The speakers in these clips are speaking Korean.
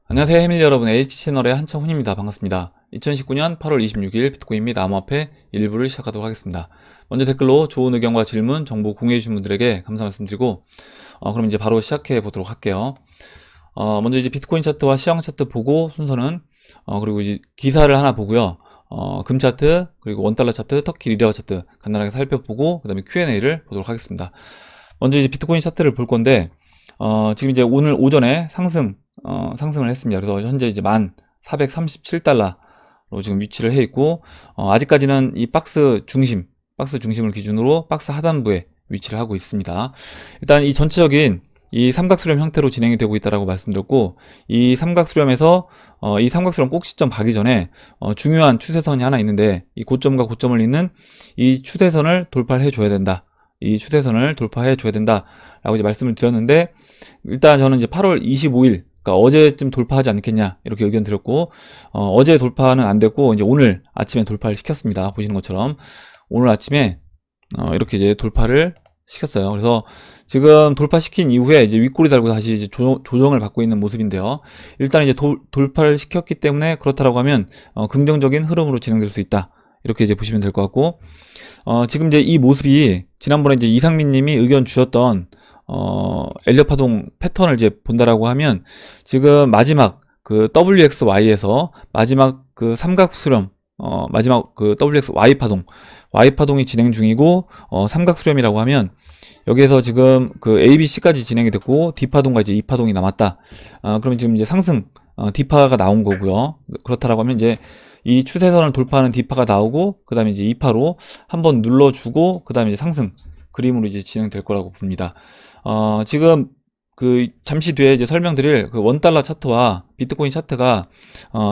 안녕하세요 해밀 여러분, H채널의 한창훈입니다. 반갑습니다. 2019년 8월 26일 비트코인 및 암호화폐 일부를 시작하도록 하겠습니다. 먼저 댓글로 좋은 의견과 질문, 정보 공유해주신 분들에게 감사 말씀드리고 그럼 이제 바로 시작해 보도록 할게요. 먼저 이제 비트코인 차트와 시황 차트 보고 순서는 그리고 이제 기사를 하나 보고요. 금 차트, 그리고 원달러 차트, 터키 리라 차트 간단하게 살펴보고 그 다음에 Q&A를 보도록 하겠습니다. 먼저 이제 비트코인 차트를 볼 건데 지금 이제 오늘 오전에 상승을 했습니다. 그래서 현재 이제 1437달러로 지금 위치를 해 있고, 아직까지는 이 박스 중심을 기준으로 박스 하단부에 위치를 하고 있습니다. 일단 이 전체적인 이 삼각수렴 형태로 진행이 되고 있다라고 말씀드렸고, 이 삼각수렴에서 이 삼각수렴 꼭지점 가기 전에 중요한 추세선이 하나 있는데, 이 고점과 고점을 잇는 이 추세선을 돌파해 줘야 된다. 이 추세선을 돌파해 줘야 된다라고 이제 말씀을 드렸는데, 일단 저는 이제 8월 25일, 그러니까 어제쯤 돌파하지 않겠냐 이렇게 의견 드렸고, 어제 돌파는 안 됐고 이제 오늘 아침에 돌파를 시켰습니다. 보시는 것처럼 오늘 아침에 이렇게 이제 돌파를 시켰어요. 그래서 지금 돌파시킨 이후에 이제 윗꼬리 달고 다시 이제 조정을 받고 있는 모습인데요. 일단 이제 돌파를 시켰기 때문에 그렇다라고 하면 긍정적인 흐름으로 진행될 수 있다. 이렇게 이제 보시면 될 것 같고, 지금 이제 이 모습이 지난번에 이제 이상민 님이 의견 주셨던 엘리엇 파동 패턴을 이제 본다라고 하면, 지금 마지막 그 WXY에서 마지막 그 삼각수렴, 마지막 그 WXY 파동이 진행 중이고, 삼각수렴이라고 하면 여기에서 지금 그 ABC까지 진행이 됐고 D파동과 이제 E파동이 남았다. 그러면 지금 이제 상승 D파가 나온 거고요. 그렇다라고 하면 이제 이 추세선을 돌파하는 D파가 나오고, 그 다음에 이제 E파로 한번 눌러주고, 그 다음에 이제 상승 그림으로 이제 진행될 거라고 봅니다. 지금 그 잠시 뒤에 이제 설명드릴 그 원달러 차트와 비트코인 차트가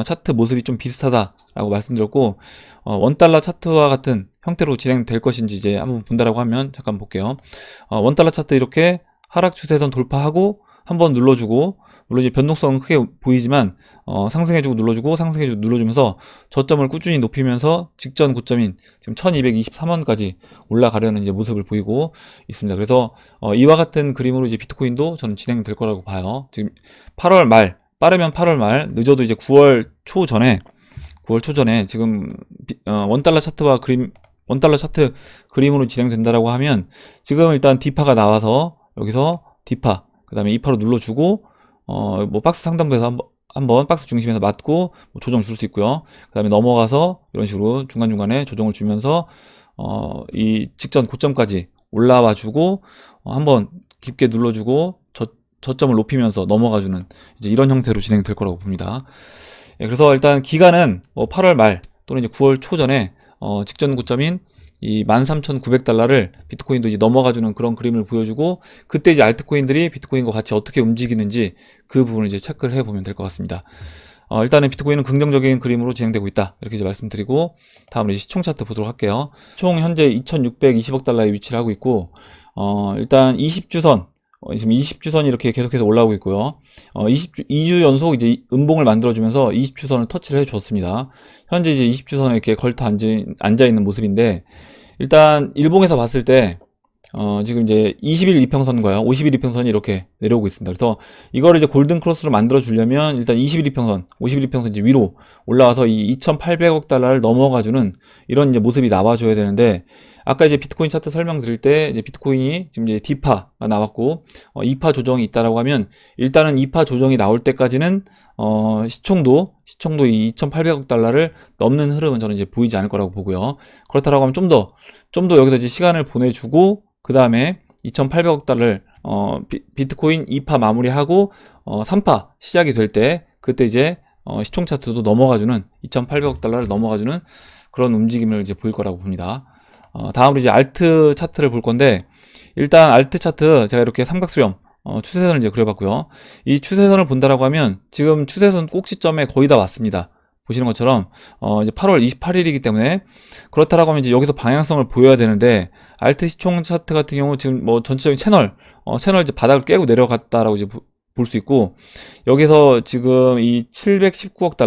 차트 모습이 좀 비슷하다라고 말씀드렸고, 원달러 차트와 같은 형태로 진행될 것인지 이제 한번 본다라고 하면 잠깐 볼게요. 원달러 차트 이렇게 하락 추세선 돌파하고 한번 눌러주고, 물론 이제 변동성은 크게 보이지만 상승해주고 눌러주고 상승해주고 눌러주면서 저점을 꾸준히 높이면서 직전 고점인 지금 1223원까지 올라가려는 이제 모습을 보이고 있습니다. 그래서 이와 같은 그림으로 이제 비트코인도 저는 진행될 거라고 봐요. 지금 8월 말, 빠르면 8월 말, 늦어도 이제 9월 초 전에 지금 원달러 차트 그림으로 진행된다라고 하면, 지금 일단 D파가 나와서 여기서 D파, 그 다음에 E파로 눌러주고 뭐 박스 상단부에서 한번 박스 중심에서 맞고 뭐 조정 줄 수 있고요. 그 다음에 넘어가서 이런 식으로 중간중간에 조정을 주면서 이 직전 고점까지 올라와 주고 한번 깊게 눌러주고 저점을 높이면서 넘어가주는 이제 이런 형태로 진행될 거라고 봅니다. 그래서 일단 기간은 뭐 8월 말 또는 이제 9월 초 전에 직전 고점인 이 13,900달러를 비트코인도 이제 넘어가주는 그런 그림을 보여주고, 그때 이제 알트코인들이 비트코인과 같이 어떻게 움직이는지 그 부분을 이제 체크를 해보면 될 것 같습니다. 일단은 비트코인은 긍정적인 그림으로 진행되고 있다. 이렇게 이제 말씀드리고, 다음으로 이제 시총 차트 보도록 할게요. 총 현재 2,620억 달러에 위치를 하고 있고, 일단 20주선, 지금 20주선이 이렇게 계속해서 올라오고 있고요. 2주 연속 이제 음봉을 만들어주면서 20주선을 터치를 해주었습니다. 현재 이제 20주선에 이렇게 걸터 앉아있는 모습인데, 일단 일봉에서 봤을 때 지금 이제 20일 이평선과요 50일 이평선이 이렇게 내려오고 있습니다. 그래서 이거를 이제 골든 크로스로 만들어 주려면 일단 50일 이평선 이제 위로 올라와서 이 2,800억 달러를 넘어가주는 이런 이제 모습이 나와줘야 되는데, 아까 이제 비트코인 차트 설명드릴 때 이제 비트코인이 지금 이제 D파가 나왔고 2파 조정이 있다라고 하면, 일단은 2파 조정이 나올 때까지는 시총도 이 2,800억 달러를 넘는 흐름은 저는 이제 보이지 않을 거라고 보고요. 그렇다라고 하면 좀 더 여기서 이제 시간을 보내주고, 그 다음에 2,800억 달러를 비트코인 2파 마무리하고 3파 시작이 될 때, 그때 이제 시총 차트도 넘어가주는 2,800억 달러를 넘어가주는 그런 움직임을 이제 보일 거라고 봅니다. 다음으로 이제 알트 차트를 볼 건데, 일단 알트 차트 제가 이렇게 삼각수렴 추세선을 이제 그려봤고요. 이 추세선을 본다라고 하면 지금 추세선 꼭지점에 거의 다 왔습니다. 보시는 것처럼 이제 8월 28일이기 때문에 그렇다라고 하면 이제 여기서 방향성을 보여야 되는데, 알트 시총 차트 같은 경우 지금 뭐 전체적인 채널 이제 바닥을 깨고 내려갔다라고 이제 볼 수 있고, 여기서 지금 이 719억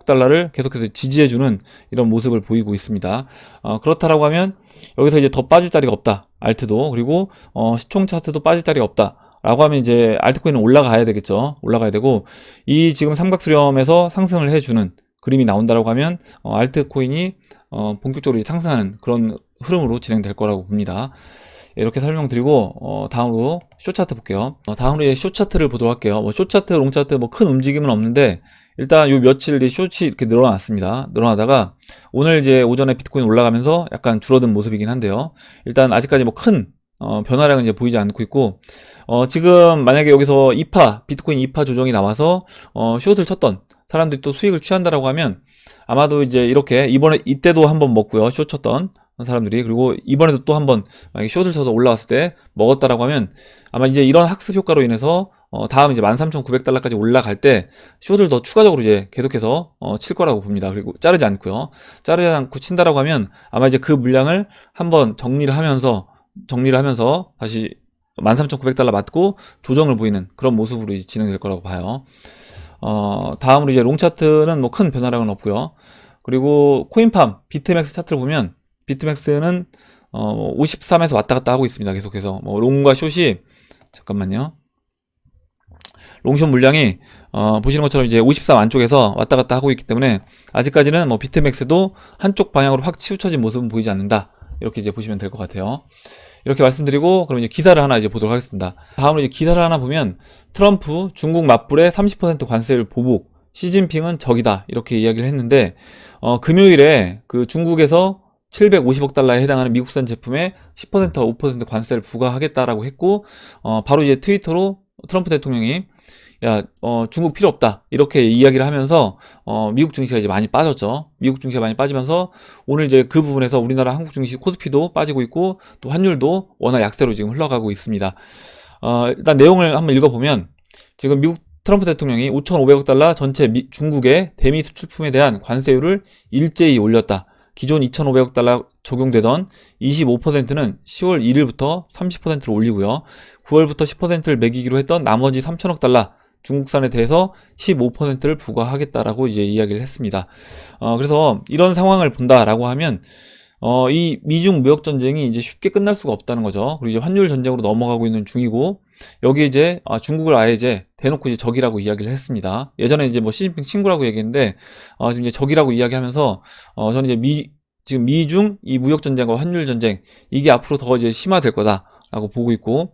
달러를 계속해서 지지해주는 이런 모습을 보이고 있습니다. 그렇다라고 하면 여기서 이제 더 빠질 자리가 없다. 알트도, 그리고 시총 차트도 빠질 자리가 없다 라고 하면 이제 알트코인은 올라가야 되겠죠. 올라가야 되고, 이 지금 삼각수렴에서 상승을 해주는 그림이 나온다라고 하면 알트코인이 본격적으로 이제 상승하는 그런 흐름으로 진행될 거라고 봅니다. 이렇게 설명드리고 다음으로 숏차트 볼게요. 다음으로 이제 숏차트를 보도록 할게요. 뭐 숏차트, 롱차트 뭐 큰 움직임은 없는데 일단 요 며칠 이 숏이 이렇게 늘어났습니다. 늘어나다가 오늘 이제 오전에 비트코인 올라가면서 약간 줄어든 모습이긴 한데요. 일단 아직까지 뭐 큰 변화량은 이제 보이지 않고 있고, 지금 만약에 여기서 비트코인 2파 조정이 나와서 숏을 쳤던 사람들이 또 수익을 취한다라고 하면 아마도 이제 이렇게 이때도 한번 먹고요. 숏 쳤던 사람들이, 그리고 이번에도 또 한번 만약에 숏을 쳐서 올라왔을 때 먹었다라고 하면 아마 이제 이런 학습 효과로 인해서 다음 이제 13,900달러까지 올라갈 때 숏을 더 추가적으로 이제 계속해서 칠 거라고 봅니다. 그리고 자르지 않고 친다라고 하면 아마 이제 그 물량을 한번 정리를 하면서 다시 13,900달러 맞고 조정을 보이는 그런 모습으로 이제 진행될 거라고 봐요. 다음으로 이제 롱 차트는 뭐 큰 변화량은 없고요. 그리고 코인팜 비트맥스 차트를 보면 비트맥스는 53에서 왔다 갔다 하고 있습니다. 계속해서 뭐 롱과 숏이, 잠깐만요, 롱숏 물량이 보시는 것처럼 이제 54 안쪽에서 왔다 갔다 하고 있기 때문에 아직까지는 뭐 비트맥스도 한쪽 방향으로 확 치우쳐진 모습은 보이지 않는다, 이렇게 이제 보시면 될 것 같아요. 이렇게 말씀드리고 그럼 이제 기사를 하나 이제 보도록 하겠습니다. 다음으로 이제 기사를 하나 보면 트럼프 중국 맞불에 30% 관세율 보복, 시진핑은 적이다, 이렇게 이야기를 했는데 금요일에 그 중국에서 750억 달러에 해당하는 미국산 제품에 10%와 5% 관세를 부과하겠다라고 했고, 바로 이제 트위터로 트럼프 대통령이 중국 필요 없다, 이렇게 이야기를 하면서 미국 증시가 이제 많이 빠졌죠. 미국 증시가 많이 빠지면서 오늘 이제 그 부분에서 우리나라 한국 증시 코스피도 빠지고 있고 또 환율도 워낙 약세로 지금 흘러가고 있습니다. 일단 내용을 한번 읽어보면 지금 미국 트럼프 대통령이 5,500억 달러 전체 중국의 대미 수출품에 대한 관세율을 일제히 올렸다. 기존 2,500억 달러 적용되던 25%는 10월 1일부터 30%로 올리고요. 9월부터 10%를 매기기로 했던 나머지 3,000억 달러 중국산에 대해서 15%를 부과하겠다라고 이제 이야기를 했습니다. 그래서 이런 상황을 본다라고 하면 이 미중 무역 전쟁이 이제 쉽게 끝날 수가 없다는 거죠. 그리고 이제 환율 전쟁으로 넘어가고 있는 중이고, 여기 이제 중국을 아예 이제 대놓고 이제 적이라고 이야기를 했습니다. 예전에 이제 뭐 시진핑 친구라고 얘기했는데 지금 이제 적이라고 이야기하면서 저는 이제 지금 미중 이 무역 전쟁과 환율 전쟁, 이게 앞으로 더 이제 심화될 거다라고 보고 있고,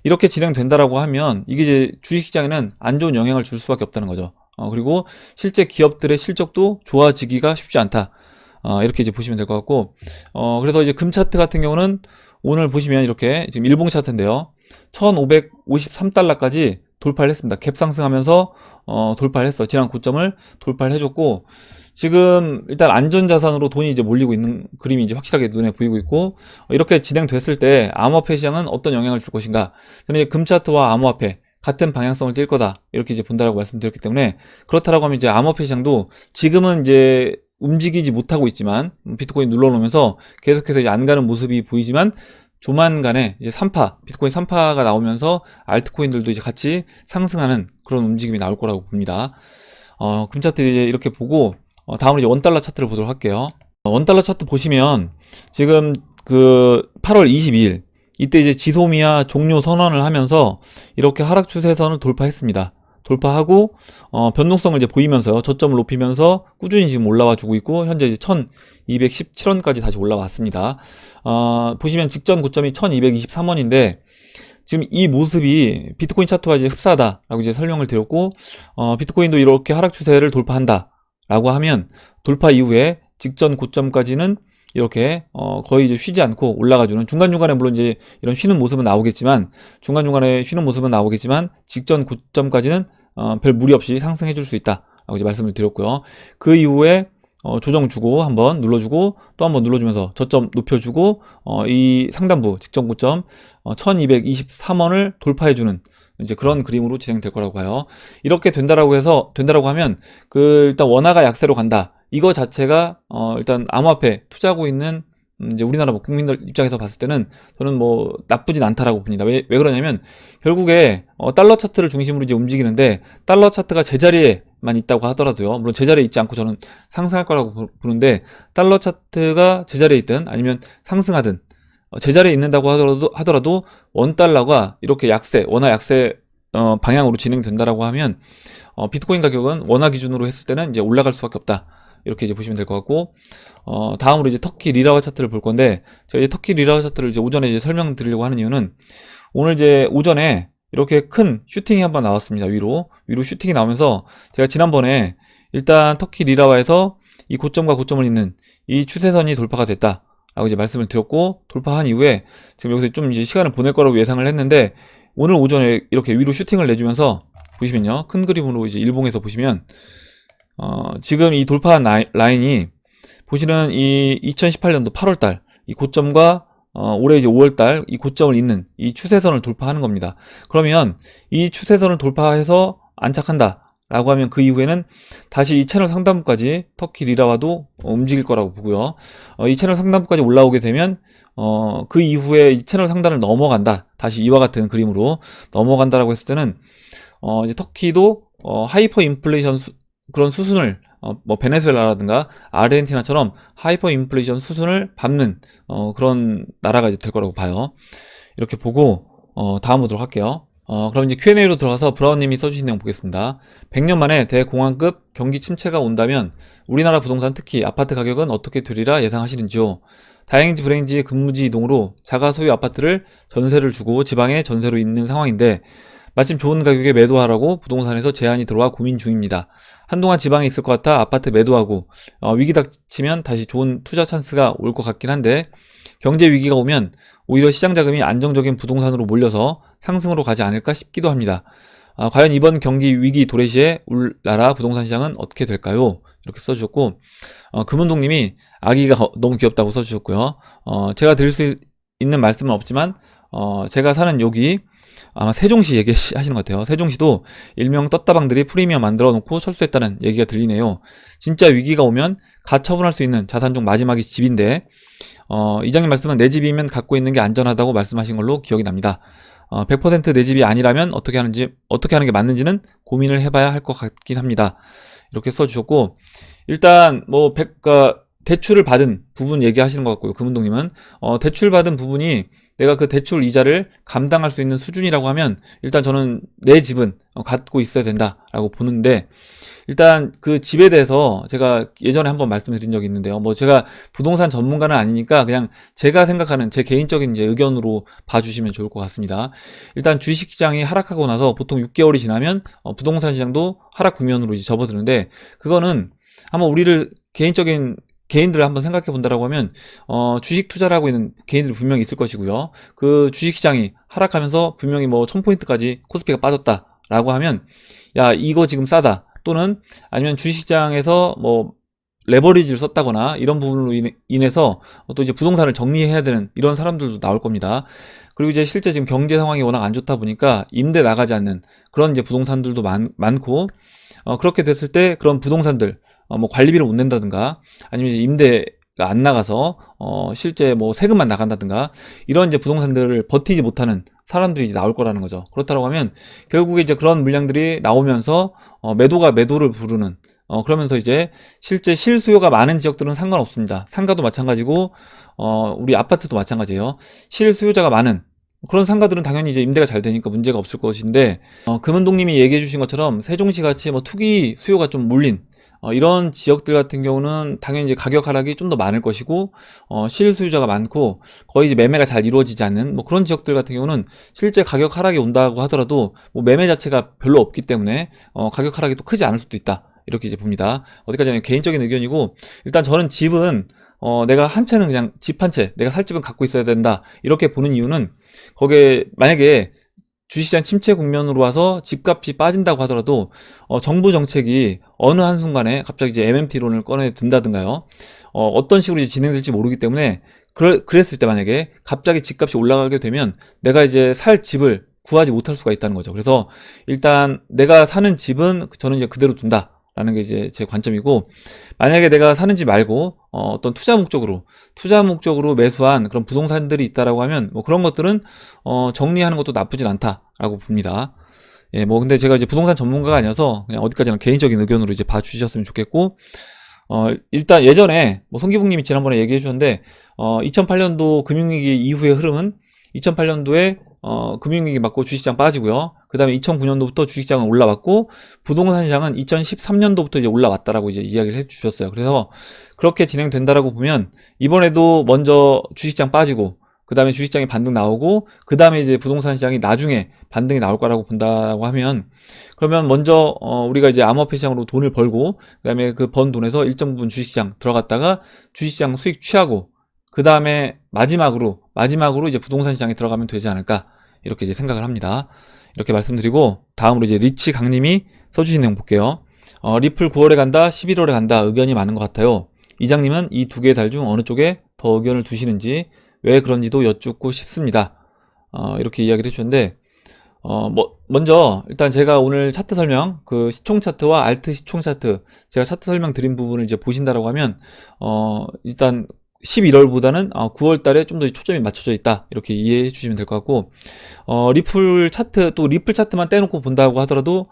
이렇게 진행된다라고 하면 이게 이제 주식시장에는 안 좋은 영향을 줄 수밖에 없다는 거죠. 그리고 실제 기업들의 실적도 좋아지기가 쉽지 않다. 이렇게 이제 보시면 될 것 같고, 그래서 이제 금 차트 같은 경우는 오늘 보시면 이렇게 지금 일봉 차트인데요. 1,553달러까지 돌파를 했습니다. 갭 상승하면서 돌파를 했어. 지난 고점을 돌파를 해줬고, 지금 일단 안전자산으로 돈이 이제 몰리고 있는 그림이 이제 확실하게 눈에 보이고 있고, 이렇게 진행됐을 때 암호화폐 시장은 어떤 영향을 줄 것인가? 저는 이제 금 차트와 암호화폐 같은 방향성을 띌 거다, 이렇게 이제 본다라고 말씀드렸기 때문에, 그렇다라고 하면 이제 암호화폐 시장도 지금은 이제 움직이지 못하고 있지만 비트코인 눌러놓으면서 계속해서 이제 안 가는 모습이 보이지만 조만간에 이제 비트코인 3파가 나오면서 알트코인들도 이제 같이 상승하는 그런 움직임이 나올 거라고 봅니다. 금 차트 이제 이렇게 보고 다음으로 이제 원달러 차트를 보도록 할게요. 원달러 차트 보시면 지금 그 8월 22일 이때 이제 지소미아 종료 선언을 하면서 이렇게 하락 추세선을 돌파했습니다. 돌파하고 변동성을 이제 보이면서요, 저점을 높이면서 꾸준히 지금 올라와 주고 있고, 현재 이제 1217원까지 다시 올라왔습니다. 보시면 직전 고점이 1223원인데 지금 이 모습이 비트코인 차트와 이제 흡사하다라고 이제 설명을 드렸고, 비트코인도 이렇게 하락 추세를 돌파한다라고 하면 돌파 이후에 직전 고점까지는 이렇게 거의 이제 쉬지 않고 올라가주는, 중간중간에 물론 이제 이런 쉬는 모습은 나오겠지만 직전 고점까지는 별 무리 없이 상승해 줄 수 있다라고 이제 말씀을 드렸고요. 그 이후에 조정 주고 한번 눌러주고 또 한번 눌러주면서 저점 높여주고 이 상단부 직전 고점 1223원을 돌파해주는 이제 그런 그림으로 진행될 거라고 봐요. 이렇게 된다라고 하면 일단 원화가 약세로 간다, 이거 자체가 일단 암호화폐 투자하고 있는 이제 우리나라 뭐 국민들 입장에서 봤을 때는 저는 뭐 나쁘진 않다라고 봅니다. 왜 그러냐면 결국에 달러 차트를 중심으로 이제 움직이는데, 달러 차트가 제자리에만 있다고 하더라도요, 물론 제자리에 있지 않고 저는 상승할 거라고 보는데, 달러 차트가 제자리에 있든 아니면 상승하든 제자리에 있는다고 하더라도 원달러가 이렇게 원화 약세 방향으로 진행된다라고 하면 비트코인 가격은 원화 기준으로 했을 때는 이제 올라갈 수밖에 없다. 이렇게 이제 보시면 될 것 같고, 다음으로 이제 터키 리라화 차트를 볼 건데, 제가 이제 터키 리라화 차트를 이제 오전에 이제 설명드리려고 하는 이유는, 오늘 이제 오전에 이렇게 큰 슈팅이 한번 나왔습니다. 위로 슈팅이 나오면서, 제가 지난번에 일단 터키 리라화에서 이 고점과 고점을 잇는 이 추세선이 돌파가 됐다 라고 이제 말씀을 드렸고, 돌파한 이후에 지금 여기서 좀 이제 시간을 보낼 거라고 예상을 했는데, 오늘 오전에 이렇게 위로 슈팅을 내주면서 보시면요, 큰 그림으로 이제 일봉에서 보시면 지금 이 돌파한 라인이 보시는 이 2018년도 8월달 이 고점과 올해 이제 5월달 이 고점을 잇는 이 추세선을 돌파하는 겁니다. 그러면 이 추세선을 돌파해서 안착한다 라고 하면 그 이후에는 다시 이 채널 상단부까지 터키 리라와도 움직일 거라고 보고요. 이 채널 상단부까지 올라오게 되면 그 이후에 이 채널 상단을 넘어간다, 다시 이와 같은 그림으로 넘어간다라고 했을 때는 이제 터키도 하이퍼 인플레이션 그런 수순을 뭐 베네수엘라라든가 아르헨티나처럼 하이퍼 인플레이션 수순을 밟는 그런 나라가 이제 될 거라고 봐요. 이렇게 보고 다음 보도록 할게요. 그럼 이제 Q&A로 들어가서 브라운님이 써주신 내용 보겠습니다. 100년 만에 대공황급 경기 침체가 온다면 우리나라 부동산 특히 아파트 가격은 어떻게 되리라 예상하시는지요? 다행인지 불행인지 근무지 이동으로 자가 소유 아파트를 전세를 주고 지방에 전세로 있는 상황인데 마침 좋은 가격에 매도하라고 부동산에서 제안이 들어와 고민 중입니다. 한동안 지방에 있을 것 같아 아파트 매도하고 위기 닥치면 다시 좋은 투자 찬스가 올 것 같긴 한데 경제 위기가 오면 오히려 시장 자금이 안정적인 부동산으로 몰려서 상승으로 가지 않을까 싶기도 합니다. 과연 이번 경기 위기 도래시에 우리나라 부동산 시장은 어떻게 될까요? 이렇게 써주셨고, 금운동님이 아기가 너무 귀엽다고 써주셨고요. 제가 드릴 수 있는 말씀은 없지만 제가 사는 여기 아마 세종시 얘기하시는 것 같아요. 세종시도 일명 떴다방들이 프리미엄 만들어 놓고 철수했다는 얘기가 들리네요. 진짜 위기가 오면 가처분할 수 있는 자산 중 마지막이 집인데 이장님 말씀은 내 집이면 갖고 있는 게 안전하다고 말씀하신 걸로 기억이 납니다. 100% 내 집이 아니라면 어떻게 하는 게 맞는지는 고민을 해봐야 할 것 같긴 합니다. 이렇게 써주셨고, 일단 뭐 대출을 받은 부분 얘기하시는 것 같고요. 금운동님은 대출 받은 부분이 내가 그 대출 이자를 감당할 수 있는 수준이라고 하면 일단 저는 내 집은 갖고 있어야 된다라고 보는데, 일단 그 집에 대해서 제가 예전에 한번 말씀드린 적이 있는데요. 뭐 제가 부동산 전문가는 아니니까 그냥 제가 생각하는 제 개인적인 이제 의견으로 봐주시면 좋을 것 같습니다. 일단 주식시장이 하락하고 나서 보통 6개월이 지나면 부동산 시장도 하락 국면으로 이제 접어드는데, 그거는 아마 우리를 개인들을 한번 생각해 본다라고 하면 주식 투자를 하고 있는 개인들이 분명히 있을 것이고요. 그 주식시장이 하락하면서 분명히 뭐 1000포인트까지 코스피가 빠졌다라고 하면 야, 이거 지금 싸다, 또는 아니면 주식시장에서 뭐 레버리지를 썼다거나 이런 부분으로 인해서 또 이제 부동산을 정리해야 되는 이런 사람들도 나올 겁니다. 그리고 이제 실제 지금 경제 상황이 워낙 안 좋다 보니까 임대 나가지 않는 그런 이제 부동산들도 많고, 그렇게 됐을 때 그런 부동산들 뭐 관리비를 못 낸다든가 아니면 이제 임대가 안 나가서 실제 뭐 세금만 나간다든가 이런 이제 부동산들을 버티지 못하는 사람들이 이제 나올 거라는 거죠. 그렇다고 하면 결국에 이제 그런 물량들이 나오면서 매도가 매도를 부르는, 그러면서 이제 실제 실수요가 많은 지역들은 상관없습니다. 상가도 마찬가지고 우리 아파트도 마찬가지예요. 실수요자가 많은 그런 상가들은 당연히 이제 임대가 잘 되니까 문제가 없을 것인데, 금은동님이 얘기해 주신 것처럼 세종시 같이 뭐 투기 수요가 좀 몰린 이런 지역들 같은 경우는 당연히 이제 가격 하락이 좀 더 많을 것이고, 실수요자가 많고 거의 이제 매매가 잘 이루어지지 않는 뭐 그런 지역들 같은 경우는 실제 가격 하락이 온다고 하더라도 뭐 매매 자체가 별로 없기 때문에 가격 하락이 또 크지 않을 수도 있다, 이렇게 이제 봅니다. 어디까지나 개인적인 의견이고, 일단 저는 집은 내가 한 채는 그냥 집 한 채, 내가 살 집은 갖고 있어야 된다, 이렇게 보는 이유는 거기에 만약에 주식시장 침체 국면으로 와서 집값이 빠진다고 하더라도 정부 정책이 어느 한순간에 갑자기 이제 MMT론을 꺼내 든다든가요, 어떤 식으로 이제 진행될지 모르기 때문에 그랬을 때 만약에 갑자기 집값이 올라가게 되면 내가 이제 살 집을 구하지 못할 수가 있다는 거죠. 그래서 일단 내가 사는 집은 저는 이제 그대로 둔다 라는 게 이제 제 관점이고, 만약에 내가 사는 집 말고 어떤 투자 목적으로 매수한 그런 부동산들이 있다라고 하면 뭐 그런 것들은 정리하는 것도 나쁘진 않다라고 봅니다. 예, 뭐 근데 제가 이제 부동산 전문가가 아니어서 그냥 어디까지나 개인적인 의견으로 이제 봐주셨으면 좋겠고, 일단 예전에 뭐 송기붕님이 지난번에 얘기해 주셨는데 2008년도 금융위기 이후의 흐름은 2008년도에 금융위기 맞고 주식시장 빠지고요. 그 다음에 2009년도부터 주식시장은 올라왔고 부동산 시장은 2013년도부터 이제 올라왔다라고 이제 이야기를 해주셨어요. 그래서 그렇게 진행된다라고 보면 이번에도 먼저 주식시장 빠지고 그 다음에 주식시장이 반등 나오고 그 다음에 이제 부동산 시장이 나중에 반등이 나올 거라고 본다고 하면 그러면 먼저 우리가 이제 암호화폐 시장으로 돈을 벌고 그 다음에 그 번 돈에서 일정 부분 주식시장 들어갔다가 주식시장 수익 취하고 그 다음에 마지막으로 이제 부동산 시장에 들어가면 되지 않을까 이렇게 이제 생각을 합니다. 이렇게 말씀드리고 다음으로 이제 리치 강님이 써주신 내용 볼게요. 리플 9월에 간다 11월에 간다 의견이 많은 것 같아요. 이장님은 이 두 개의 달 중 어느 쪽에 더 의견을 두시는지 왜 그런지도 여쭙고 싶습니다. 이렇게 이야기를 해주셨는데 먼저 일단 제가 오늘 차트 설명 그 시총 차트와 알트 시총 차트 제가 차트 설명 드린 부분을 이제 보신다라고 하면 일단 11월보다는 9월 달에 좀 더 초점이 맞춰져 있다 이렇게 이해해 주시면 될 것 같고 리플 차트 또 리플 차트만 떼놓고 본다고 하더라도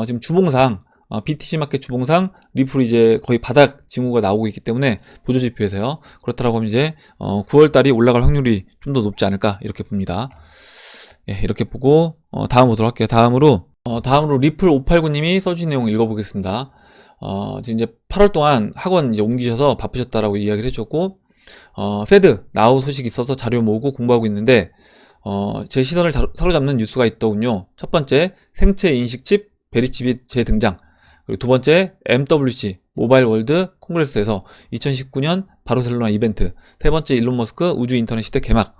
지금 주봉상 BTC 마켓 주봉상 리플이 이제 거의 바닥 징후가 나오고 있기 때문에 보조지표에서요. 그렇다고 하면 이제 9월 달이 올라갈 확률이 좀 더 높지 않을까 이렇게 봅니다. 예, 이렇게 보고 다음 보도록 할게요. 다음으로 리플 589님이 써주신 내용 읽어보겠습니다. 지금 이제 8월 동안 학원 이제 옮기셔서 바쁘셨다라고 이야기를 해주셨고 페드 나우 소식이 있어서 자료 모으고 공부하고 있는데 제 시선을 사로잡는 뉴스가 있더군요. 첫 번째 생체 인식칩 베리칩이 재등장. 그리고 두 번째 MWC 모바일 월드 콩그레스에서 2019년 바르셀로나 이벤트. 세 번째 일론 머스크 우주 인터넷 시대 개막.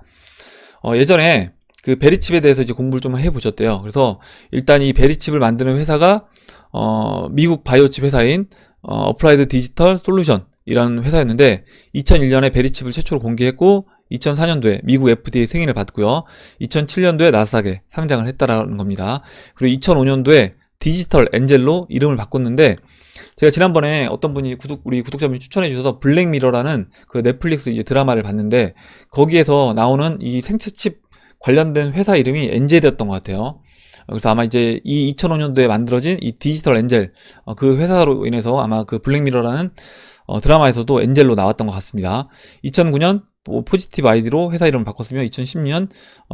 예전에 그 베리칩에 대해서 이제 공부를 좀 해보셨대요. 그래서 일단 이 베리칩을 만드는 회사가 미국 바이오칩 회사인 어플라이드 디지털 솔루션이라는 회사였는데 2001년에 베리칩을 최초로 공개했고 2004년도에 미국 FDA 승인을 받고요. 2007년도에 나스닥에 상장을 했다라는 겁니다. 그리고 2005년도에 디지털 엔젤로 이름을 바꿨는데 제가 지난번에 어떤 분이 우리 구독자분이 추천해 주셔서 블랙미러라는 그 넷플릭스 이제 드라마를 봤는데 거기에서 나오는 이 생체칩 관련된 회사 이름이 엔젤이었던 것 같아요. 그래서 아마 이제 이 2005년도에 만들어진 이 디지털 엔젤 그 회사로 인해서 아마 그 블랙미러라는 드라마에서도 엔젤로 나왔던 것 같습니다. 2009년 포지티브 아이디로 회사 이름을 바꿨으며 2010년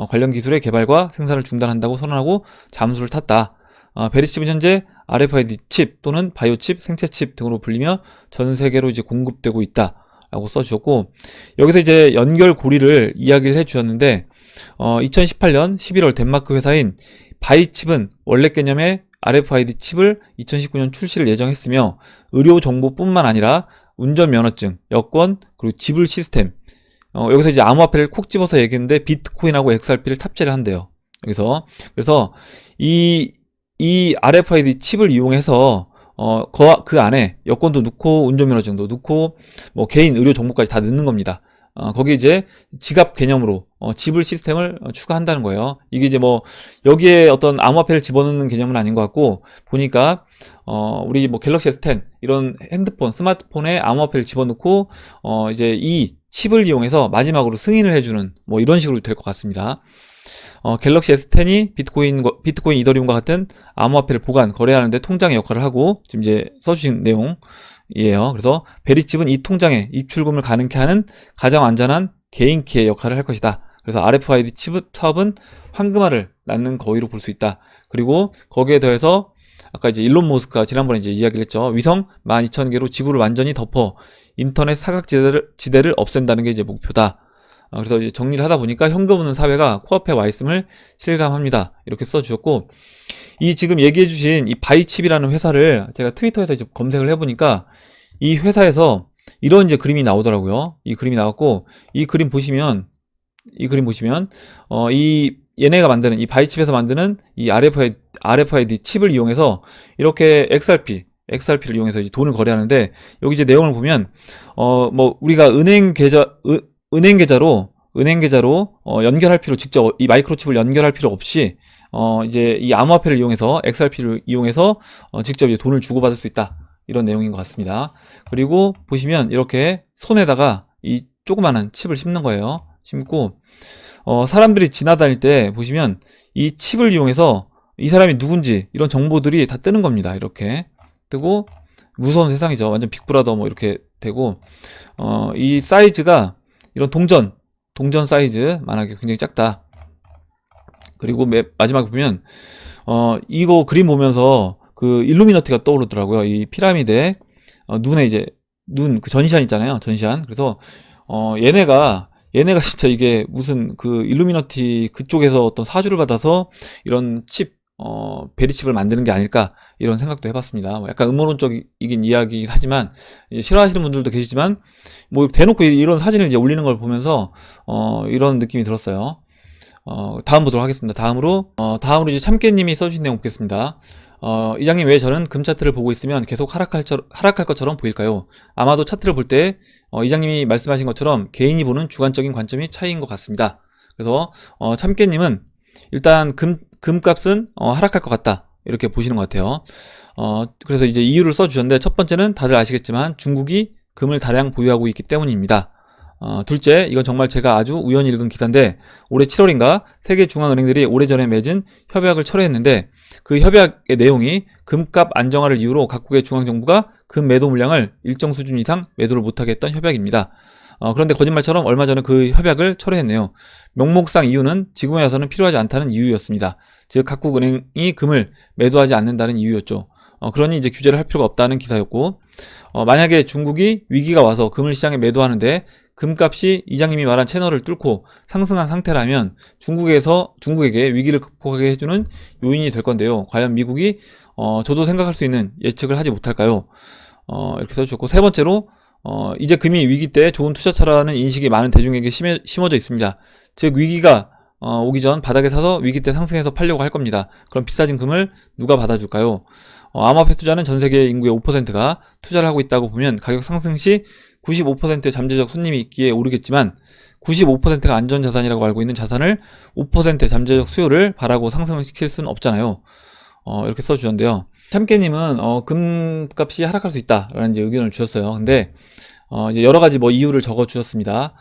관련 기술의 개발과 생산을 중단한다고 선언하고 잠수를 탔다. 베리칩은 현재 RFID 칩 또는 바이오 칩, 생체 칩 등으로 불리며 전 세계로 이제 공급되고 있다. 라고 써주셨고, 여기서 이제 연결고리를 이야기를 해주셨는데, 2018년 11월 덴마크 회사인 바이칩은 원래 개념의 RFID 칩을 2019년 출시를 예정했으며, 의료 정보뿐만 아니라 운전면허증, 여권, 그리고 지불 시스템, 여기서 이제 암호화폐를 콕 집어서 얘기했는데, 비트코인하고 XRP를 탑재를 한대요. 여기서. 그래서 이 RFID 칩을 이용해서 그 안에 여권도 넣고 운전면허증도 넣고 뭐 개인 의료 정보까지 다 넣는 겁니다. 거기 이제 지갑 개념으로 지불 시스템을 추가한다는 거예요. 이게 이제 뭐 여기에 어떤 암호화폐를 집어넣는 개념은 아닌 것 같고 보니까 우리 뭐 갤럭시 S10 이런 핸드폰, 스마트폰에 암호화폐를 집어넣고 이제 이 칩을 이용해서 마지막으로 승인을 해주는 뭐 이런 식으로 될 것 같습니다. 갤럭시 S10이 비트코인, 이더리움과 같은 암호화폐를 보관, 거래하는데 통장의 역할을 하고, 지금 이제 써주신 내용이에요. 그래서 베리칩은 이 통장에 입출금을 가능케 하는 가장 안전한 개인키의 역할을 할 것이다. 그래서 RFID 칩 사업은 황금알을 낳는 거위로 볼 수 있다. 그리고 거기에 더해서 아까 이제 일론 머스크가 지난번에 이제 이야기를 했죠. 위성 12,000개로 지구를 완전히 덮어 인터넷 사각지대를 없앤다는 게 이제 목표다. 그래서 이제 정리를 하다 보니까 현금 없는 사회가 코앞에 와 있음을 실감합니다. 이렇게 써주셨고, 이 지금 얘기해주신 이 바이칩이라는 회사를 제가 트위터에서 이제 검색을 해보니까 이 회사에서 이런 이제 그림이 나오더라고요. 이 그림이 나왔고, 이 그림 보시면 이 얘네가 만드는 이 바이칩에서 만드는 이 RFID 칩을 이용해서 이렇게 XRP를 이용해서 이제 돈을 거래하는데 여기 이제 내용을 보면 뭐 우리가 은행 계좌로 연결할 필요 직접 이 마이크로칩을 연결할 필요 없이 이제 이 암호화폐를 이용해서 XRP를 이용해서 직접 이제 돈을 주고받을 수 있다. 이런 내용인 것 같습니다. 그리고 보시면 이렇게 손에다가 이 조그마한 칩을 심는 거예요. 심고 사람들이 지나다닐 때 보시면 이 칩을 이용해서 이 사람이 누군지 이런 정보들이 다 뜨는 겁니다. 이렇게 뜨고 무서운 세상이죠. 완전 빅브라더 뭐 이렇게 되고, 이 사이즈가 이런 동전 사이즈 만하게 굉장히 작다. 그리고 마지막에 보면, 이거 그림 보면서 그 일루미너티가 떠오르더라고요. 이 피라미드에, 눈에 이제, 그 전시안 있잖아요. 전시안. 그래서, 얘네가 진짜 이게 무슨 그 일루미너티 그쪽에서 어떤 사주를 받아서 이런 베리칩을 만드는 게 아닐까 이런 생각도 해봤습니다. 뭐 약간 음모론적이긴 이야기긴 하지만 이제 싫어하시는 분들도 계시지만 뭐 대놓고 이런 사진을 이제 올리는 걸 보면서 이런 느낌이 들었어요. 다음 보도록 하겠습니다. 다음으로 이제 참깨님이 써주신 내용 보겠습니다. 이장님, 왜 저는 금 차트를 보고 있으면 계속 하락할 것처럼 보일까요? 아마도 차트를 볼 때 이장님이 말씀하신 것처럼 개인이 보는 주관적인 관점이 차이인 것 같습니다. 그래서 참깨님은 일단 금값은 하락할 것 같다 이렇게 보시는 것 같아요. 그래서 이제 이유를 써주셨는데, 첫 번째는 다들 아시겠지만 중국이 금을 다량 보유하고 있기 때문입니다. 둘째, 이건 정말 제가 아주 우연히 읽은 기사인데, 올해 7월인가 세계 중앙은행들이 오래전에 맺은 협약을 철회했는데, 그 협약의 내용이 금값 안정화를 이유로 각국의 중앙정부가 금 매도 물량을 일정 수준 이상 매도를 못하게 했던 협약입니다. 그런데 거짓말처럼 얼마 전에 그 협약을 철회했네요. 명목상 이유는 지금에 와서는 필요하지 않다는 이유였습니다. 즉 각국 은행이 금을 매도하지 않는다는 이유였죠. 그러니 이제 규제를 할 필요가 없다는 기사였고, 만약에 중국이 위기가 와서 금을 시장에 매도하는데 금값이 이장님이 말한 채널을 뚫고 상승한 상태라면 중국에게 위기를 극복하게 해주는 요인이 될 건데요. 과연 미국이 저도 생각할 수 있는 예측을 하지 못할까요? 이렇게 써주셨고, 세 번째로 이제 금이 위기 때 좋은 투자처라는 인식이 많은 대중에게 심어져 있습니다. 즉 위기가 오기 전 바닥에 사서 위기 때 상승해서 팔려고 할 겁니다. 그럼 비싸진 금을 누가 받아줄까요? 암호화폐 투자는 전 세계 인구의 5%가 투자를 하고 있다고 보면 가격 상승 시 95%의 잠재적 손님이 있기에 오르겠지만 95%가 안전자산이라고 알고 있는 자산을 5%의 잠재적 수요를 바라고 상승을 시킬 수는 없잖아요. 이렇게 써주셨는데요. 참깨님은 금값이 하락할 수 있다라는 이제 의견을 주셨어요. 근데 이제 여러 가지 뭐 이유를 적어 주셨습니다.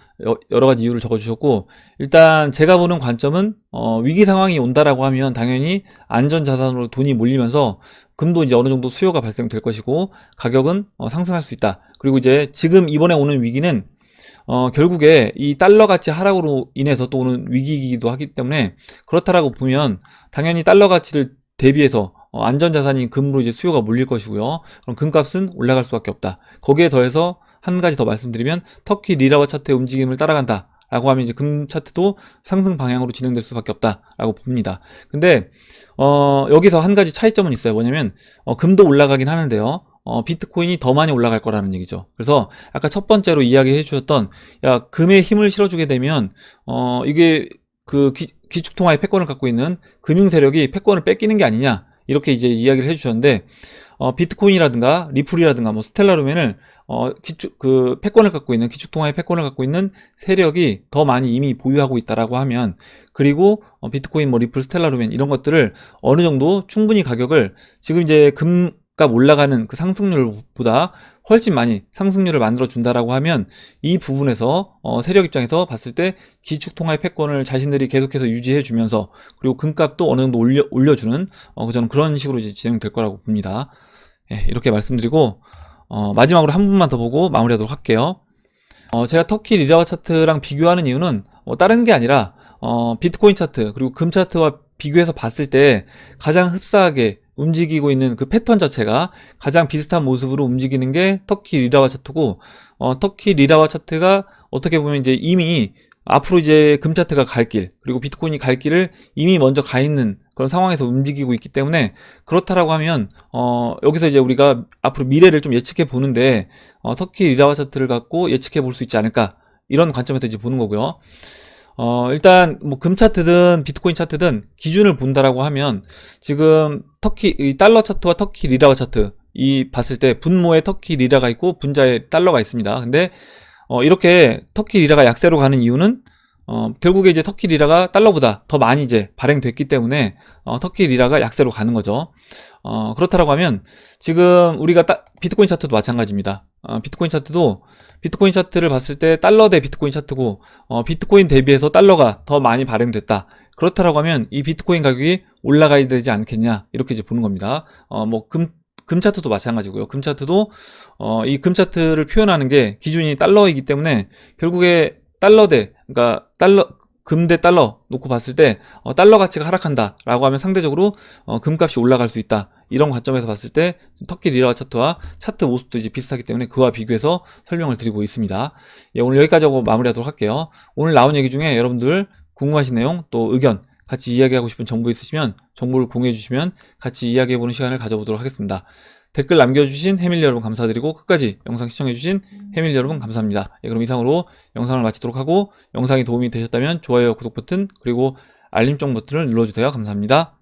여러 가지 이유를 적어 주셨고, 일단 제가 보는 관점은 위기 상황이 온다라고 하면 당연히 안전 자산으로 돈이 몰리면서 금도 이제 어느 정도 수요가 발생될 것이고 가격은 상승할 수 있다. 그리고 이제 지금 이번에 오는 위기는 결국에 이 달러 가치 하락으로 인해서 또 오는 위기이기도 하기 때문에, 그렇다라고 보면 당연히 달러 가치를 대비해서 안전자산인 금으로 이제 수요가 몰릴 것이고요. 그럼 금값은 올라갈 수밖에 없다. 거기에 더해서 한 가지 더 말씀드리면 터키 리라와 차트의 움직임을 따라간다 라고 하면 이제 금 차트도 상승 방향으로 진행될 수밖에 없다 라고 봅니다. 근데 여기서 한 가지 차이점은 있어요. 뭐냐면 금도 올라가긴 하는데요, 비트코인이 더 많이 올라갈 거라는 얘기죠. 그래서 아까 첫 번째로 이야기해 주셨던, 야, 금에 힘을 실어주게 되면 이게 그 기축통화의 패권을 갖고 있는 금융 세력이 패권을 뺏기는 게 아니냐, 이렇게 이제 이야기를 해주셨는데, 비트코인이라든가 리플이라든가 뭐 스텔라루멘을 패권을 갖고 있는, 기축통화의 패권을 갖고 있는 세력이 더 많이 이미 보유하고 있다라고 하면, 그리고 비트코인, 뭐 리플, 스텔라루멘 이런 것들을 어느 정도 충분히 가격을 지금 이제 금값 올라가는 그 상승률보다 훨씬 많이 상승률을 만들어 준다라고 하면, 이 부분에서 세력 입장에서 봤을 때 기축통화의 패권을 자신들이 계속해서 유지해 주면서, 그리고 금값도 어느 정도 올려주는 저는 그런 식으로 이제 진행될 거라고 봅니다. 예, 이렇게 말씀드리고 마지막으로 한 분만 더 보고 마무리하도록 할게요. 제가 터키 리라와 차트랑 비교하는 이유는 다른 게 아니라 비트코인 차트 그리고 금 차트와 비교해서 봤을 때 가장 흡사하게 움직이고 있는 그 패턴 자체가 가장 비슷한 모습으로 움직이는 게 터키 리라와 차트고, 터키 리라와 차트가 어떻게 보면 이제 이미 앞으로 이제 금 차트가 갈 길, 그리고 비트코인이 갈 길을 이미 먼저 가 있는 그런 상황에서 움직이고 있기 때문에, 그렇다라고 하면 여기서 이제 우리가 앞으로 미래를 좀 예측해 보는데 터키 리라와 차트를 갖고 예측해 볼 수 있지 않을까, 이런 관점에서 이제 보는 거고요. 일단 뭐 금 차트든 비트코인 차트든 기준을 본다라고 하면, 지금 이 달러 차트와 터키 리라와 차트 이 봤을 때 분모에 터키 리라가 있고 분자에 달러가 있습니다. 근데 이렇게 터키 리라가 약세로 가는 이유는 결국에 이제 터키 리라가 달러보다 더 많이 이제 발행됐기 때문에 터키 리라가 약세로 가는 거죠. 그렇다라고 하면 지금 우리가 비트코인 차트도 마찬가지입니다. 비트코인 차트를 봤을 때 달러 대 비트코인 차트고, 비트코인 대비해서 달러가 더 많이 발행됐다. 그렇다라고 하면 이 비트코인 가격이 올라가야 되지 않겠냐, 이렇게 이제 보는 겁니다. 뭐 금차트도 마찬가지고요. 금차트도 이 금차트를 표현하는 게 기준이 달러이기 때문에 결국에 그러니까 금 대 달러 놓고 봤을 때 달러 가치가 하락한다 라고 하면 상대적으로 금값이 올라갈 수 있다, 이런 관점에서 봤을 때 터키 리라 차트와 차트 모습도 이제 비슷하기 때문에 그와 비교해서 설명을 드리고 있습니다. 예, 오늘 여기까지 하고 마무리하도록 할게요. 오늘 나온 얘기 중에 여러분들 궁금하신 내용 또 의견, 같이 이야기하고 싶은 정보 있으시면 정보를 공유해 주시면 같이 이야기해보는 시간을 가져보도록 하겠습니다. 댓글 남겨주신 해밀리 여러분 감사드리고 끝까지 영상 시청해주신 해밀리 여러분 감사합니다. 예, 그럼 이상으로 영상을 마치도록 하고, 영상이 도움이 되셨다면 좋아요, 구독 버튼, 그리고 알림종 버튼을 눌러주세요. 감사합니다.